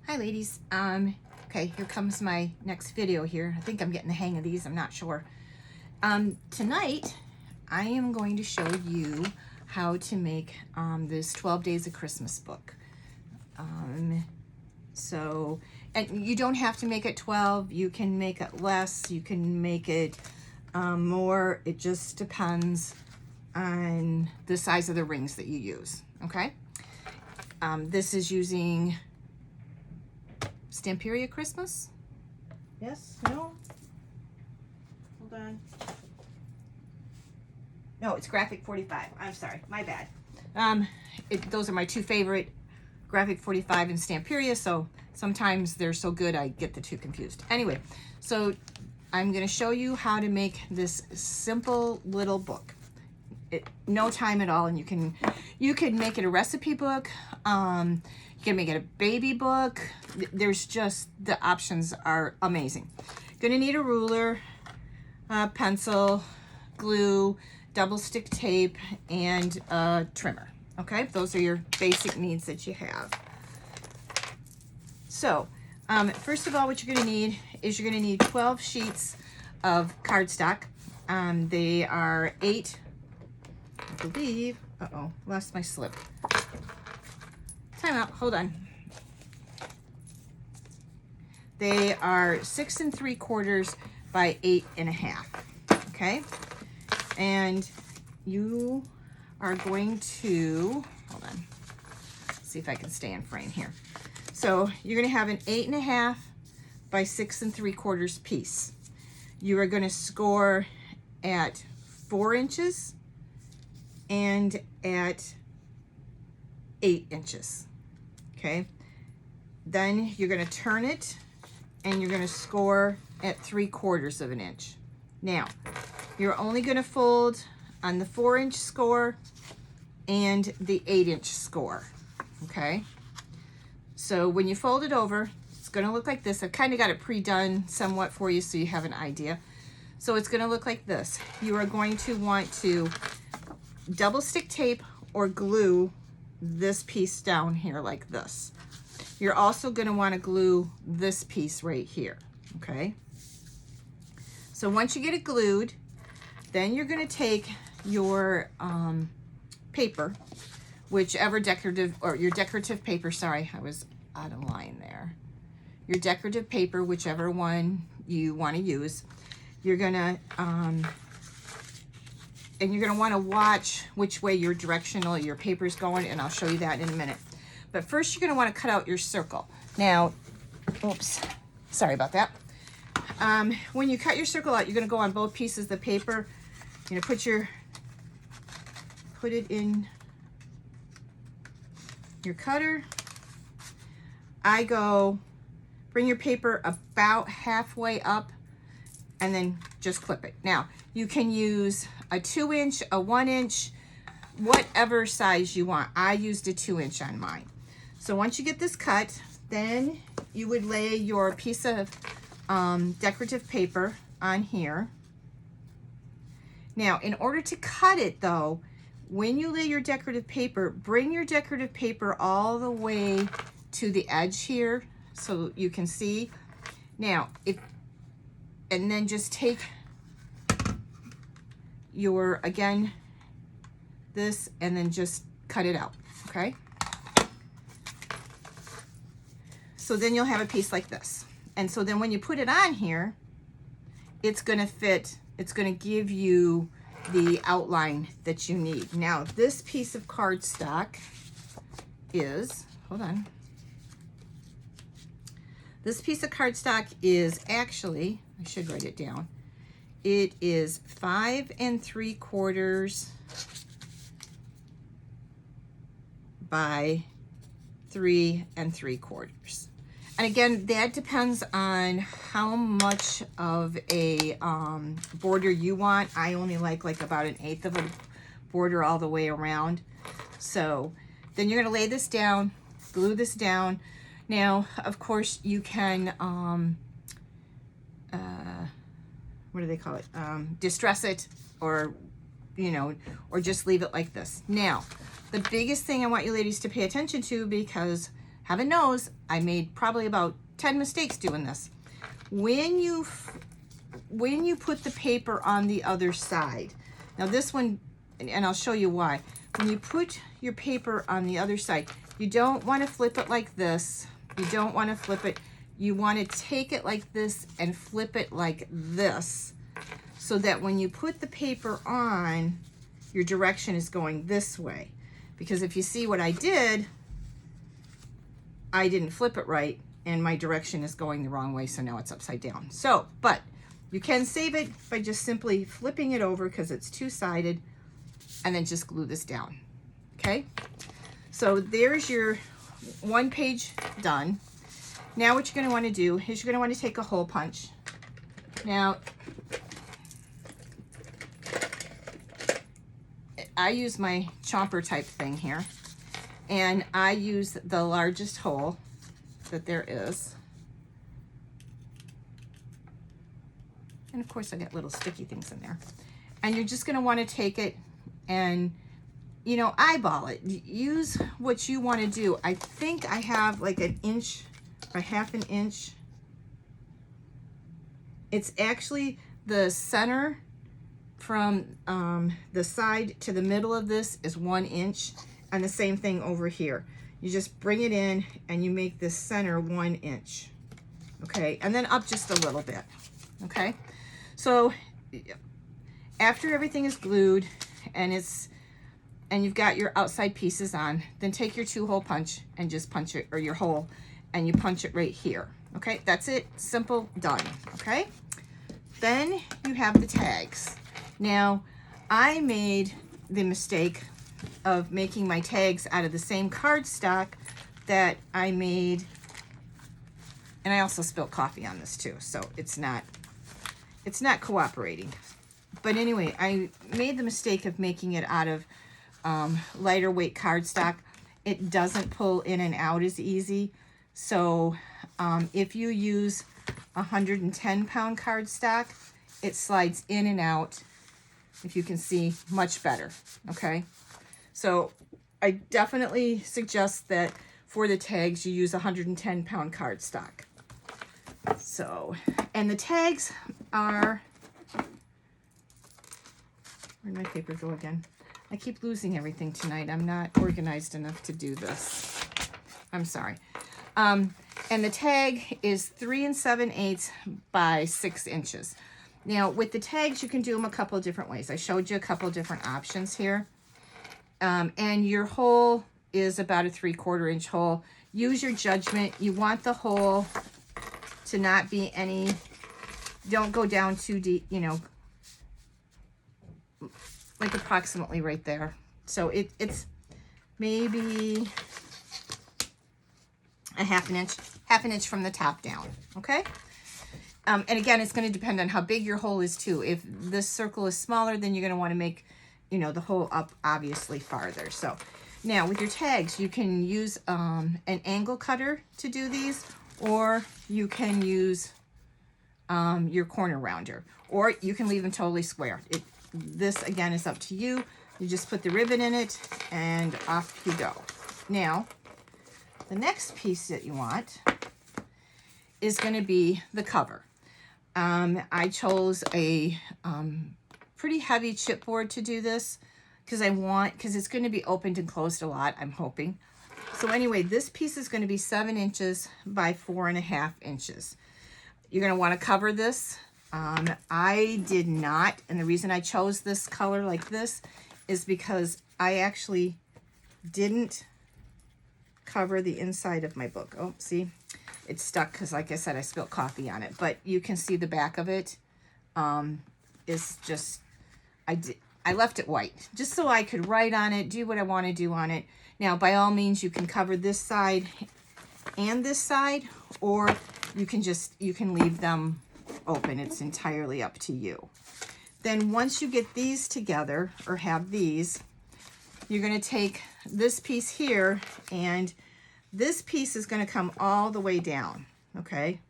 Hi ladies. Okay, here comes my next video here. I think I'm getting the hang of these, I'm not sure. Tonight I am going to show you how to make this 12 Days of Christmas book. And you don't have to make it 12, you can make it less, you can make it more. It just depends on the size of the rings that you use, okay? This is using Stamperia Christmas? Yes? No? Hold on. No, it's Graphic 45. I'm sorry, my bad. Those are my two favorite, Graphic 45 and Stamperia, so sometimes they're so good I get the two confused. Anyway, so I'm going to show you how to make this simple little book. No time at all, and you can make it a recipe book. You can make it a baby book. There's just, the options are amazing. Gonna need a ruler, pencil, glue, double stick tape, and a trimmer. Okay, those are your basic needs that you have. So first of all, what you're gonna need is 12 sheets of cardstock. They are 8, I believe. Uh-oh, lost my slip. Time out, hold on. They are 6 3/4 by 8 1/2. Okay, and you are going to, hold on, see if I can stay in frame here. So you're going to have an 8 1/2 by 6 3/4 piece. You are going to score at 4 inches and at 8 inches. Okay, then you're going to turn it and you're going to score at 3/4 of an inch. Now you're only going to fold on the 4-inch score and the 8-inch score. Okay, so when you fold it over, it's going to look like this. I've kind of got it pre-done somewhat for you so you have an idea. So it's going to look like this. You are going to want to double stick tape or glue this piece down here like this. You're also going to want to glue this piece right here. Okay, so once you get it glued, then you're going to take your paper, whichever decorative, or your decorative paper, sorry, I was out of line there. Your decorative paper, whichever one you want to use, you're going to and you're going to want to watch which way your directional, your paper's going, and I'll show you that in a minute. But first, you're going to want to cut out your circle. Now, oops, sorry about that. When you cut your circle out, you're going to go on both pieces of the paper. You're going to put it in your cutter. I go, bring your paper about halfway up and then just clip it. Now, you can use a 2-inch, a 1-inch, whatever size you want. I used a 2-inch on mine. So once you get this cut, then you would lay your piece of decorative paper on here. Now, in order to cut it though, when you lay your decorative paper, bring your decorative paper all the way to the edge here so you can see. Now, and then just take your, again, this, and then just cut it out, okay? So then you'll have a piece like this. And so then when you put it on here, it's gonna fit, it's gonna give you the outline that you need. Now, this piece of cardstock is, hold on. This piece of cardstock is actually, I should write it down. It is 5 3/4 by 3 3/4. And again, that depends on how much of a border you want. I only like about 1/8 of a border all the way around. So then you're gonna lay this down, glue this down. Now, of course, you can, what do they call it? Distress it, or, you know, or just leave it like this. Now, the biggest thing I want you ladies to pay attention to, because heaven knows I made probably about 10 mistakes doing this. When you put the paper on the other side, now this one, and I'll show you why. When you put your paper on the other side, you don't want to flip it like this. You don't want to flip it. You want to take it like this and flip it like this, so that when you put the paper on, your direction is going this way. Because if you see what I did, I didn't flip it right, and my direction is going the wrong way, so now it's upside down. So, but you can save it by just simply flipping it over because it's two-sided, and then just glue this down, okay? So there's your one page done. Now what you're gonna wanna do is you're gonna wanna take a hole punch. Now, I use my chomper type thing here, and I use the largest hole that there is. And of course I got little sticky things in there. And you're just gonna wanna take it and, you know, eyeball it. Use what you wanna do. I think I have like an inch or half an inch. It's actually the center from the side to the middle of this is 1 inch, and the same thing over here. You just bring it in and you make this center 1 inch, okay? And then up just a little bit, okay? So after everything is glued and you've got your outside pieces on, then take your 2-hole punch and just punch it, or your hole, and you punch it right here, okay? That's it, simple, done, okay? Then you have the tags. Now, I made the mistake of making my tags out of the same cardstock that I made, and I also spilled coffee on this too, so it's not cooperating. But anyway, I made the mistake of making it out of lighter weight cardstock. It doesn't pull in and out as easy. So if you use 110-pound cardstock, it slides in and out, if you can see, much better, okay? So I definitely suggest that for the tags, you use 110-pound cardstock. So, and the tags are, where'd my paper go again? I keep losing everything tonight. I'm not organized enough to do this. I'm sorry. And the tag is 3 7/8 by 6 inches. Now with the tags, you can do them a couple of different ways. I showed you a couple of different options here. And your hole is about a 3/4 inch hole. Use your judgment. You want the hole to not be any, don't go down too deep, you know, like approximately right there. So it's maybe a half an inch from the top down, okay? And again, it's going to depend on how big your hole is too. If this circle is smaller, then you're going to want to make, you know, the hole up obviously farther. So now with your tags, you can use an angle cutter to do these, or you can use your corner rounder, or you can leave them totally square. This again is up to you. You just put the ribbon in it and off you go. Now, the next piece that you want is going to be the cover. I chose a pretty heavy chipboard to do this because it's going to be opened and closed a lot, I'm hoping. So anyway, this piece is going to be 7 inches by 4.5 inches. You're going to want to cover this. I did not, and the reason I chose this color like this is because I actually didn't cover the inside of my book. Oh, see, it's stuck because, like I said, I spilled coffee on it. But you can see the back of it is just, I left it white just so I could write on it, do what I want to do on it. Now, by all means, you can cover this side and this side, or you can leave them open. It's entirely up to you. Then once you get these together, or have these, you're going to take this piece here, and this piece is going to come all the way down, okay?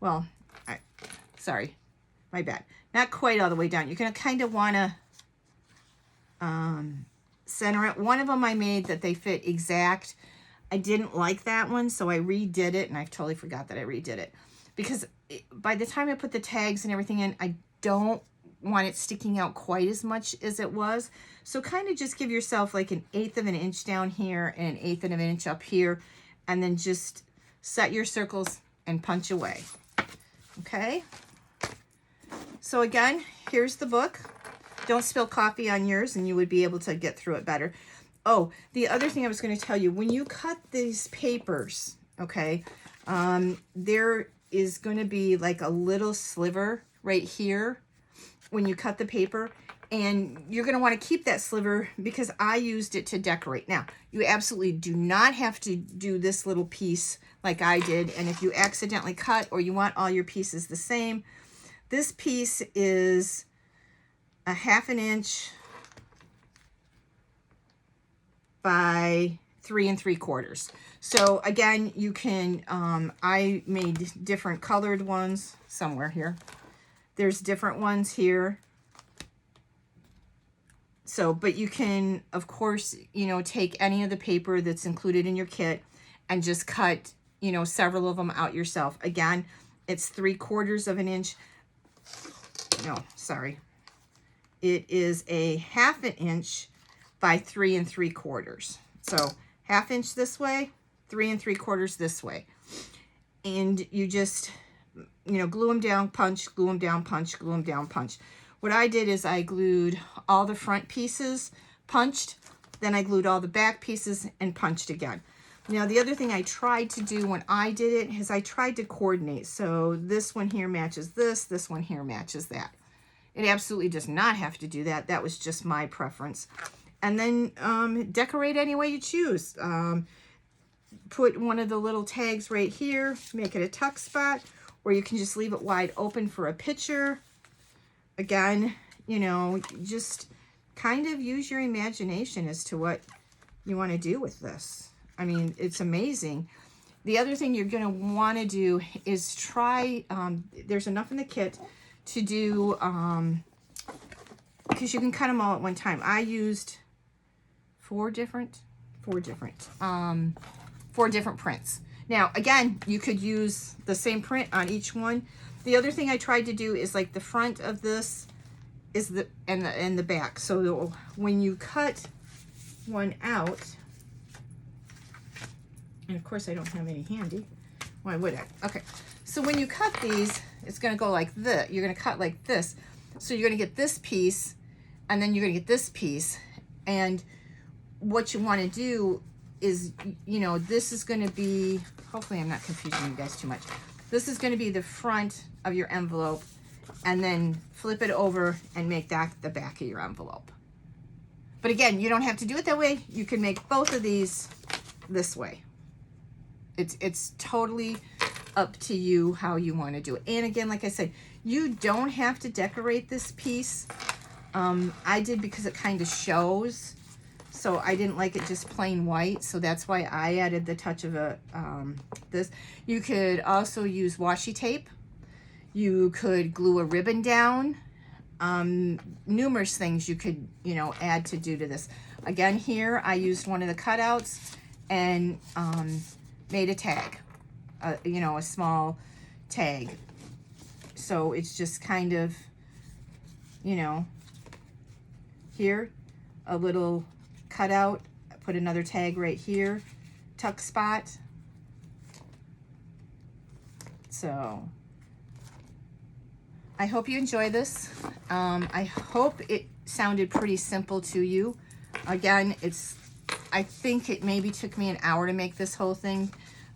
Well, sorry, my bad. Not quite all the way down. You're going to kind of want to center it. One of them I made that they fit exact, I didn't like that one, so I redid it, and I totally forgot that I redid it. Because by the time I put the tags and everything in, I don't want it sticking out quite as much as it was. So kind of just give yourself like 1/8 of an inch down here and 1/8 of an inch up here, and then just set your circles and punch away. Okay? So again, here's the book. Don't spill coffee on yours, and you would be able to get through it better. Oh, the other thing I was going to tell you, when you cut these papers, okay, there is going to be like a little sliver right here when you cut the paper, and you're going to want to keep that sliver because I used it to decorate. Now, you absolutely do not have to do this little piece like I did, and if you accidentally cut or you want all your pieces the same, this piece is 1/2 inch by 3 3/4. So again, you can, I made different colored ones somewhere here. There's different ones here. So, but you can, of course, you know, take any of the paper that's included in your kit and just cut, you know, several of them out yourself. Again, it's 3/4 of an inch. No, sorry. It is a 1/2 inch by 3 3/4. So 1/2 inch this way, 3 3/4 this way. And you just, you know, glue them down, punch, glue them down, punch, glue them down, punch. What I did is I glued all the front pieces, punched, then I glued all the back pieces and punched again. Now, the other thing I tried to do when I did it is I tried to coordinate. So this one here matches this one here matches that. It absolutely does not have to do that. That was just my preference. And then decorate any way you choose. Put one of the little tags right here, make it a tuck spot, or you can just leave it wide open for a picture. Again, you know, just kind of use your imagination as to what you want to do with this. I mean, it's amazing. The other thing you're going to want to do is try, there's enough in the kit to do, because you can cut them all at one time. I used four different prints. Now, again, you could use the same print on each one. The other thing I tried to do is like the front of this is the and the back. So when you cut one out, and of course I don't have any handy. Why would I? Okay. So when you cut these, it's going to go like this. You're going to cut like this. So you're going to get this piece, and then you're going to get this piece. And what you want to do is, you know, this is going to be, hopefully I'm not confusing you guys too much. This is going to be the front of your envelope, and then flip it over and make that the back of your envelope. But again, you don't have to do it that way. You can make both of these this way. It's totally up to you how you want to do it. And again, like I said, you don't have to decorate this piece. I did because it kind of shows. So I didn't like it just plain white. So that's why I added the touch of a this. You could also use washi tape. You could glue a ribbon down. Numerous things you could, you know, add to do to this. Again, here I used one of the cutouts and made a tag, you know, a small tag. So it's just kind of, you know, here, a little cutout, put another tag right here, tuck spot. So I hope you enjoy this. I hope it sounded pretty simple to you. Again, I think it maybe took me an hour to make this whole thing,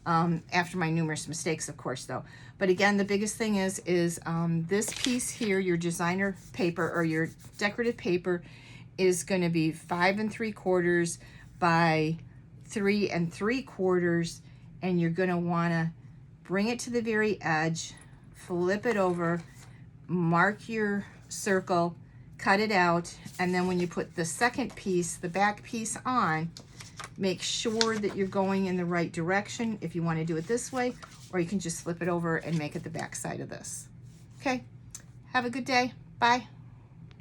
after my numerous mistakes, of course, though. But again, the biggest thing is this piece here, your designer paper or your decorative paper, is going to be 5 3/4 by 3 3/4, and you're going to want to bring it to the very edge, flip it over, mark your circle, cut it out, and then when you put the second piece, the back piece on, make sure that you're going in the right direction if you want to do it this way, or you can just flip it over and make it the back side of this. Okay, have a good day. Bye.